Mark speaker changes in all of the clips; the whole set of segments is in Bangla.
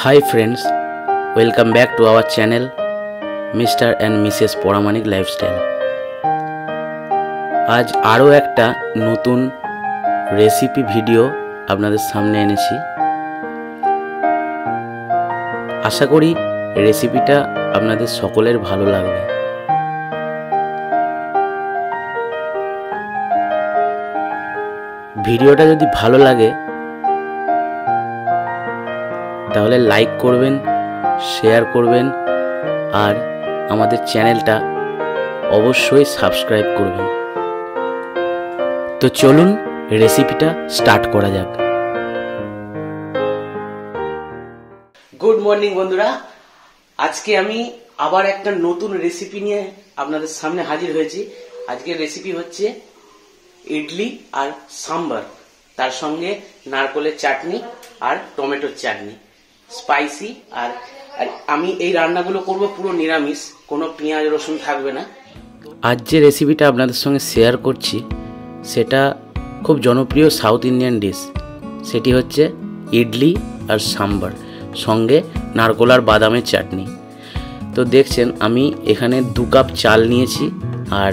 Speaker 1: Hi friends, welcome back to our channel Mr. and Mrs. Paramanik lifestyle. আজ আরও একটা নতুন রেসিপি ভিডিও আপনাদের সামনে এনেছি। আশা করি রেসিপিটা আপনাদের সকলের ভালো লাগবে। ভিডিওটা যদি ভালো লাগে তাহলে লাইক করবেন, শেয়ার করবেন আর আমাদের চ্যানেলটা অবশ্যই সাবস্ক্রাইব করবেন। তো চলুন রেসিপিটা স্টার্ট করা যাক। গুড মর্নিং বন্ধুরা, আজকে আমি আবার একটা নতুন রেসিপি নিয়ে আপনাদের সামনে হাজির হয়েছি। আজকের রেসিপি হচ্ছে ইডলি আর সাম্বার, তার সঙ্গে নারকেলের চাটনি আর টমেটোর চাটনি, স্পাইসি। আর আমি এই রান্নাগুলো করব পুরো নিরামিষ, কোনো পেঁয়াজ রসুন থাকবে না। আজ যে রেসিপিটা আপনাদের সঙ্গে শেয়ার করছি সেটা খুব জনপ্রিয় সাউথ ইন্ডিয়ান ডিশ। সেটি হচ্ছে ইডলি আর সাম্বার, সঙ্গে নারকেল আর বাদামের চাটনি। তো দেখছেন আমি এখানে 2 কাপ চাল নিয়েছি আর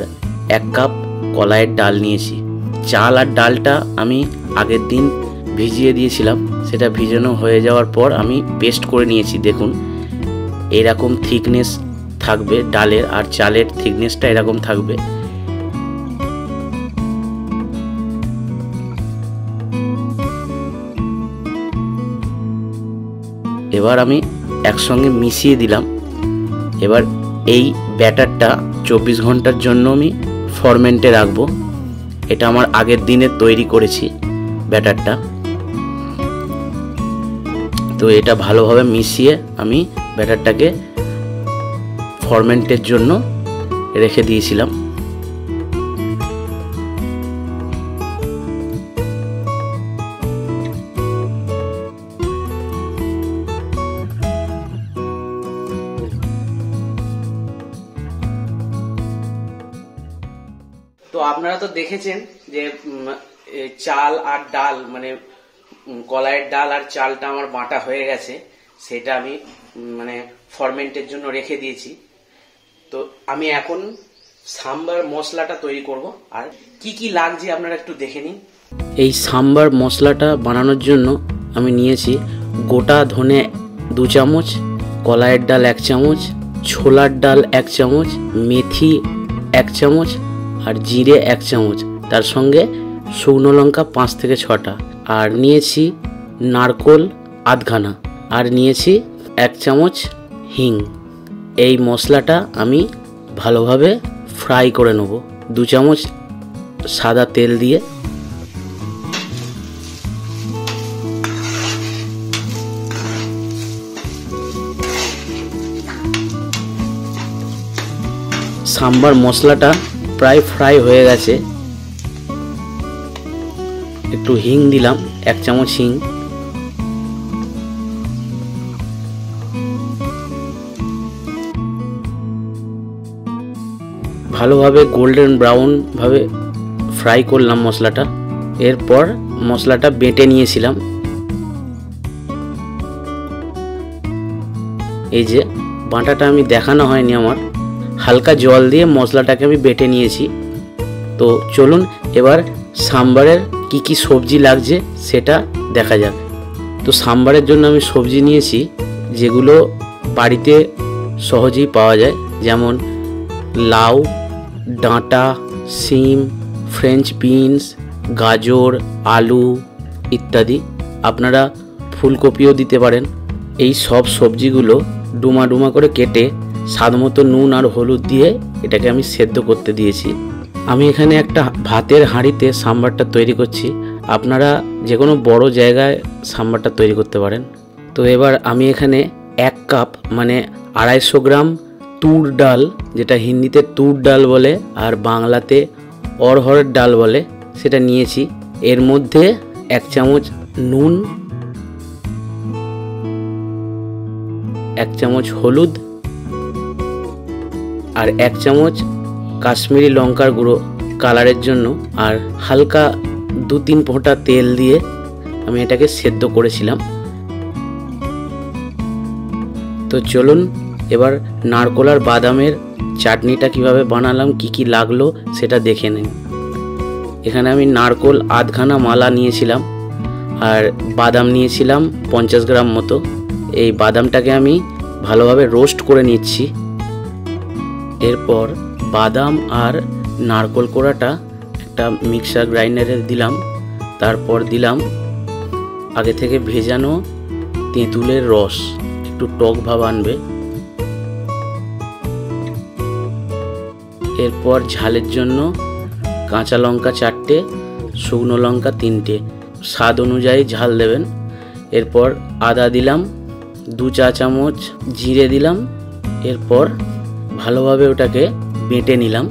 Speaker 1: 1 কাপ কলাইয়ের ডাল নিয়েছি। চাল আর ডালটা আমি আগের দিন ভিজিয়ে দিয়েছিলাম, সেটা ভিজানো হয়ে যাওয়ার পর আমি পেস্ট করে নিয়েছি। দেখুন এরকম থিকনেস থাকবে ডালের, আর চালের থিকনেসটা এরকম থাকবে। এবার আমি একসঙ্গে মিশিয়ে দিলাম। এবার এই ব্যাটারটা 24 ঘন্টার জন্য আমি ফরমেন্টে রাখবো। এটা আমার আগের দিনে তৈরি করেছি ব্যাটারটা। তো এটা ভালোভাবে মিশিয়ে আমি ব্যাটারটাকে ফরমেন্টের জন্য রেখে দিয়েছিলাম। তো আপনারা তো দেখেছেন যে চাল আর ডাল, মানে কলাইয়ের ডাল আর চালটা আমার বাটা হয়ে গেছে, সেটা আমি ফরমেন্টের জন্য রেখে দিয়েছি। তো আমি এখন সাম্বার মশলাটা তৈরি করব। আর কি কি লাগছে আপনারা একটু দেখে নিন। এই সাম্বার মশলাটা বানানোর জন্য আমি নিয়েছি গোটা ধনে 2 চামচ, কলাইয়ের ডাল 1 চামচ, ছোলার ডাল 1 চামচ, মেথি 1 চামচ আর জিরে 1 চামচ, তার সঙ্গে শুকনো লঙ্কা 5 থেকে 6টা, আর নিয়েছি নারকেল আধখানা, আর নিয়েছি 1 চামচ হিং। এই মশলাটা আমি ভালোভাবে ফ্রাই করে নেব 2 চামচ সাদা তেল দিয়ে। সাম্বার মশলাটা প্রায় ফ্রাই হয়ে গেছে। একটু হিং দিলাম, 1 চামচ হিং। ভালোভাবে গোল্ডেন ব্রাউন ভাবে ফ্রাই করলাম মশলাটা। এরপর মশলাটা বেটে নিয়েছিলাম। এই যে বাটাটা আমি দেখানো হয়নি আমার, হালকা জল দিয়ে মশলাটাকে আমি বেটে নিয়েছি। তো চলুন এবার সাম্বারের কি কি সবজি লাগছে সেটা দেখা যাক। তো সাম্বারের জন্য আমি সবজি নিয়েছি যেগুলো বাড়িতে সহজেই পাওয়া যায়, যেমন লাউ, ডাঁটা, সিম, ফ্রেঞ্চ বিনস, গাজর, আলু ইত্যাদি। আপনারা ফুলকপিও দিতে পারেন। এই সব সবজিগুলো ডুমা ডুমা করে কেটে স্বাদমতো নুন আর হলুদ দিয়ে এটাকে আমি সেদ্ধ করতে দিয়েছি। আমি এখানে একটা ভাতের হাঁড়িতে সাম্বারটা তৈরি করছি। আপনারা যে কোনো বড় জায়গায় সাম্বারটা তৈরি করতে পারেন। তো এবার আমি এখানে 1 কাপ মানে 250 গ্রাম তুর ডাল, যেটা হিন্দিতে তুর ডাল বলে আর বাংলাতে অড়হরের ডাল বলে, সেটা নিয়েছি। এর মধ্যে 1 চামচ নুন, 1 চামচ হলুদ আর 1 চামচ কাশ্মীরি লঙ্কার গুঁড়ো কালারের জন্য, আর হালকা 2-3 ফোঁটা তেল দিয়ে আমি এটাকে সেদ্ধ করেছিলাম। তো চলুন এবার নারকোল আর বাদামের চাটনিটা কিভাবে বানালাম, কি কি লাগলো সেটা দেখে নিন। এখানে আমি নারকোল আধখানা মালা নিয়েছিলাম আর বাদাম নিয়েছিলাম 50 গ্রাম মতো। এই বাদামটাকে আমি ভালোভাবে রোস্ট করে নিচ্ছি। এরপর বাদাম আর নারকোল কোড়াটা একটা মিক্সার গ্রাইন্ডারে দিলাম। তারপর দিলাম আগে থেকে ভেজানো তেঁতুলের রস, একটু টক ভাব আনবে। এরপর ঝালের জন্য কাঁচা লঙ্কা 4টে, শুকনো লঙ্কা 3টে, স্বাদ অনুযায়ী ঝাল দেবেন। এরপর আদা দিলাম 2 চা চামচ, জিরে দিলাম। এরপর ভালোভাবে ওটাকে বেটে নিলাম।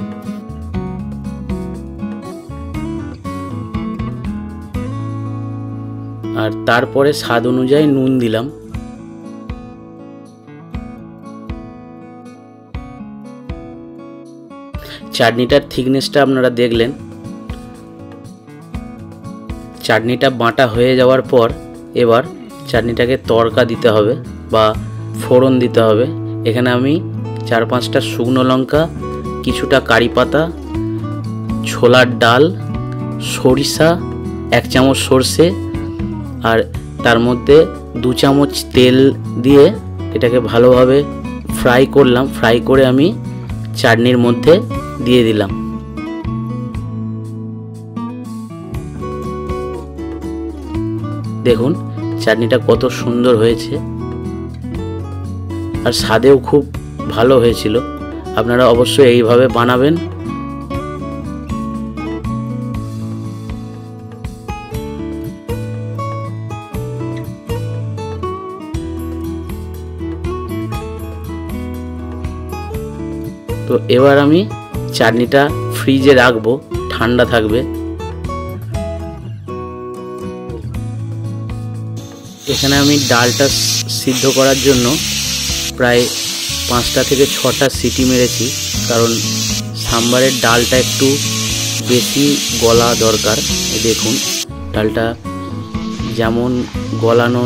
Speaker 1: আর তারপরে স্বাদ অনুযায়ী নুন দিলাম। চাটনিটার থিকনেসটা আপনারা দেখলেন। চাটনিটা বাটা হয়ে যাওয়ার পর এবার চাটনিটাকে তড়কা দিতে হবে বা ফোড়ন দিতে হবে। এখানে আমি 4-5টা শুকনো লঙ্কা, কিছুটা কারি পাতা, ছোলার ডাল, সরিষা, 1 চামচ সর্ষে আর তার মধ্যে 2 চামচ তেল দিয়ে এটাকে ভালোভাবে ফ্রাই করলাম। ফ্রাই করে আমি চাটনির মধ্যে দিয়ে দিলাম। দেখুন চাটনিটা কত সুন্দর হয়েছে আর স্বাদেও খুব ভালো হয়েছিল। আপনারা অবশ্যই এইভাবে বানাবেন। তো এবার আমি চাটনিটা ফ্রিজে রাখবো, ঠান্ডা থাকবে। এখানে আমি ডালটা সিদ্ধ করার জন্য প্রায় 5টা থেকে 6টা সিটি মেরেছি, কারণ সাম্বারের ডালটা একটু বেশি গলা দরকার। দেখুন ডালটা যেমন গলানো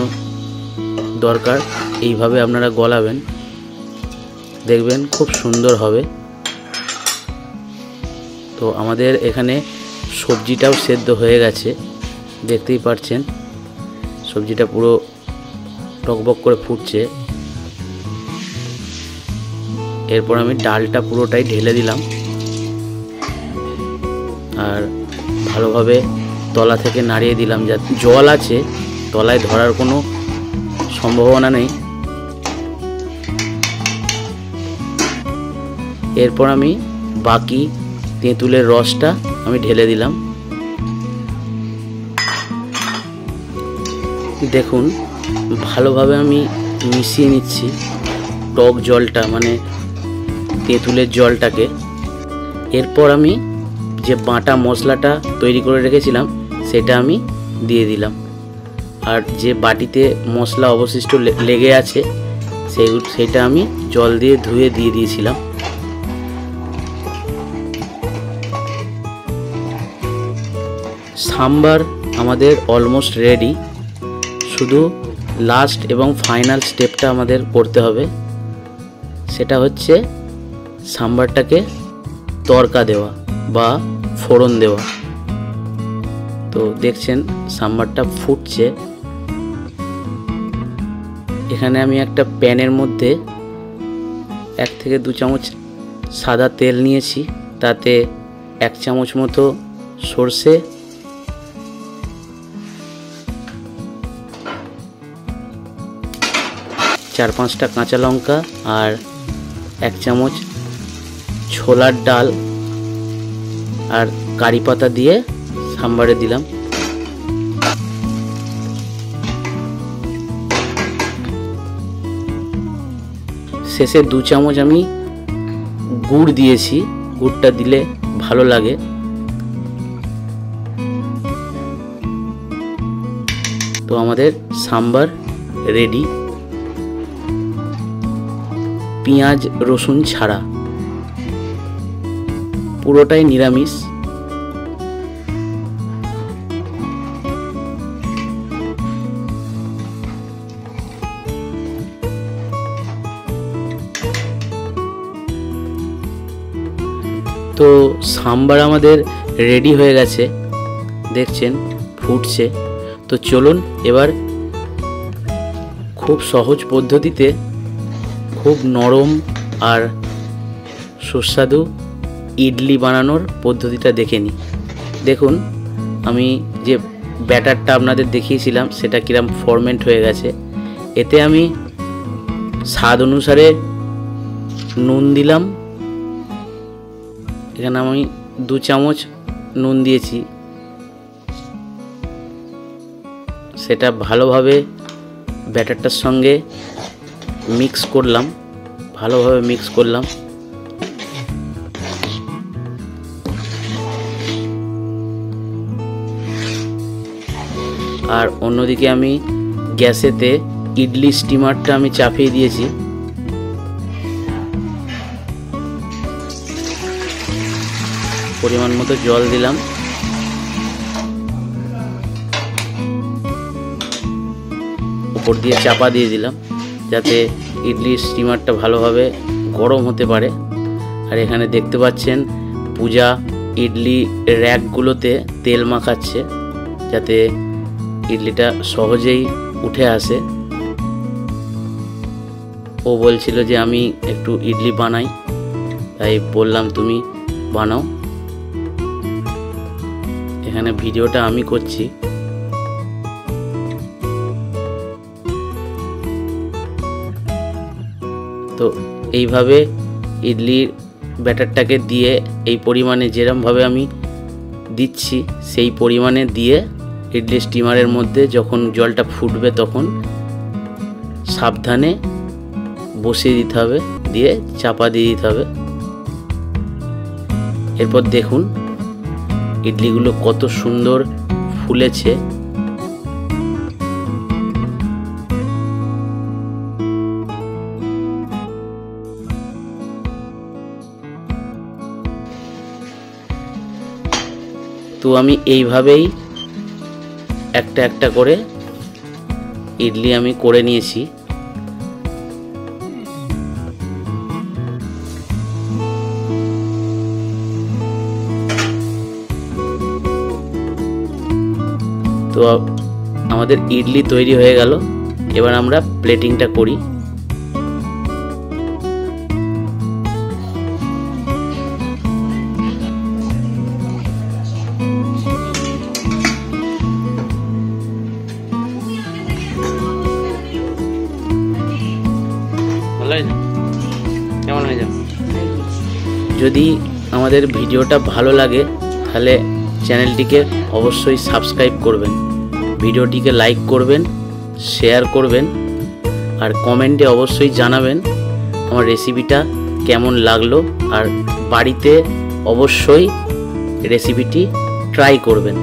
Speaker 1: দরকার এইভাবে আপনারা গলাবেন, দেখবেন খুব সুন্দর হবে। তো আমাদের এখানে সবজিটাও সেদ্ধ হয়ে গেছে, দেখতেই পাচ্ছেন সবজিটা পুরো টকবক করে ফুটছে। এরপর আমি ডালটা পুরোটাই ঢেলে দিলাম আর ভালোভাবে তলা থেকে নাড়িয়ে দিলাম। যা জল আছে তলায় ধরার কোনো সম্ভাবনা নেই। এরপর আমি বাকি তেঁতুলের রসটা আমি ঢেলে দিলাম। দেখুন ভালোভাবে আমি মিশিয়ে নিচ্ছি টক জলটা, মানে তেঁতুলের জলটাকে। এরপর আমি যে বাটা মশলাটা তৈরি করে রেখেছিলাম সেটা আমি দিয়ে দিলাম। আর যে বাটিতে মশলা অবশিষ্ট লেগে আছে সেটা আমি জল দিয়ে ধুয়ে দিয়ে দিয়েছিলাম। সাম্বার আমাদের অলমোস্ট রেডি, শুধু লাস্ট এবং ফাইনাল স্টেপটা আমাদের করতে হবে, সেটা হচ্ছে সাম্বারটাকে তড়কা দেওয়া বা ফোড়ন দেওয়া। তো দেখছেন সাম্বারটা ফুটছে। এখানে আমি একটা প্যানের মধ্যে 1 থেকে 2 চামচ সাদা তেল নিয়েছি, তাতে 1 চামচ মতো সর্ষে, 4-5টা কাঁচা লঙ্কা আর 1 চামচ ছোলার ডাল আর কারি পাতা দিয়ে সাম্বারে দিলাম। শেষে 2 চামচ আমি গুড় দিয়েছি, গুড়টা দিলে ভালো লাগে। তো আমাদের সাম্বার রেডি, পেঁয়াজ রসুন ছাড়া, পুরোটাই নিরামিষ। তো সাম্বার আমাদের রেডি হয়ে গেছে, দেখছেন ফুটছে। তো চলুন এবার খুব সহজ পদ্ধতিতে খুব নরম আর সুস্বাদু ইডলি বানানোর পদ্ধতিটা দেখে নিই। দেখুন আমি যে ব্যাটারটা আপনাদের দেখিয়েছিলাম সেটা কিরম ফরমেন্ট হয়ে গেছে। এতে আমি স্বাদ অনুসারে নুন দিলাম, এখানে আমি 2 চামচ নুন দিয়েছি। সেটা ভালোভাবে ব্যাটারটার সঙ্গে মিক্স করলাম, ভালোভাবে মিক্স করলাম। আর অন্যদিকে আমি গ্যাসেতে ইডলি স্টিমারটা আমি চাপিয়ে দিয়েছি। পরিমাণ মতো জল দিলাম। উপর দিয়ে চাপা দিয়ে দিলাম যাতে ইডলি স্টিমারটা ভালোভাবে গরম হতে পারে। আর এখানে দেখতে পাচ্ছেন পূজা ইডলি র্যাকগুলোতে তেল মাখাচ্ছে যাতে ইডলিটা সহজেই উঠে আসে। ও বলছিল যে আমি একটু ইডলি বানাই, তাই বললাম তুমি বানাও। এখানে ভিডিওটা আমি করছি। তো এইভাবে ইডলির ব্যাটারটাকে দিয়ে এই পরিমাণে যেরমভাবে আমি দিচ্ছি সেই পরিমাণে দিয়ে ইডলি স্টিমারের মধ্যে যখন জলটা ফুটবে তখন সাবধানে বসিয়ে দিতে হবে, দিয়ে চাপা দিয়ে দিতে হবে। এরপর দেখুন ইডলিগুলো কত সুন্দর ফুলেছে। তো আমি এইভাবেই একটা একটা করে ইডলি আমি করে নিয়েছি। তো আমাদের ইডলি তৈরি হয়ে গেল। এবার আমরা প্লেটিংটা করি। কেমন হয়ে যাবে? যদি আমাদের ভিডিওটা ভালো লাগে তাহলে চ্যানেলটিকে অবশ্যই সাবস্ক্রাইব করবেন, ভিডিওটিকে লাইক করবেন, শেয়ার করবেন আর কমেন্টে অবশ্যই জানাবেন আমার রেসিপিটা কেমন লাগলো। আর বাড়িতে অবশ্যই রেসিপিটি ট্রাই করবেন,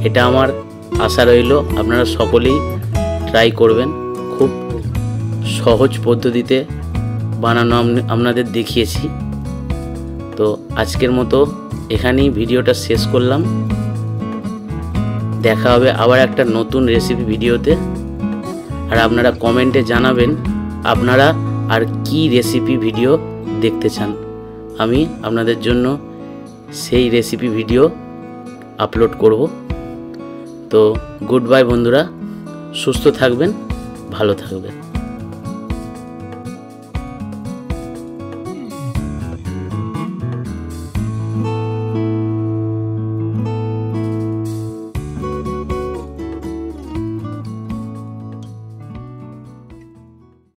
Speaker 1: এটা আমার আশা রইল। আপনারা সকলেই ট্রাই করবেন। খুব সহজ পদ্ধতিতে বানানো আপনাদের দেখিয়েছি। তো আজকের মতো এখানেই ভিডিওটা শেষ করলাম। দেখা হবে আবার একটা নতুন রেসিপি ভিডিওতে। আর আপনারা কমেন্টে জানাবেন আপনারা আর কি রেসিপি ভিডিও দেখতে চান। আমি আপনাদের জন্য সেই রেসিপি ভিডিও আপলোড করব। তো গুড বাই বন্ধুরা, সুস্থ থাকবেন, ভালো থাকবেন।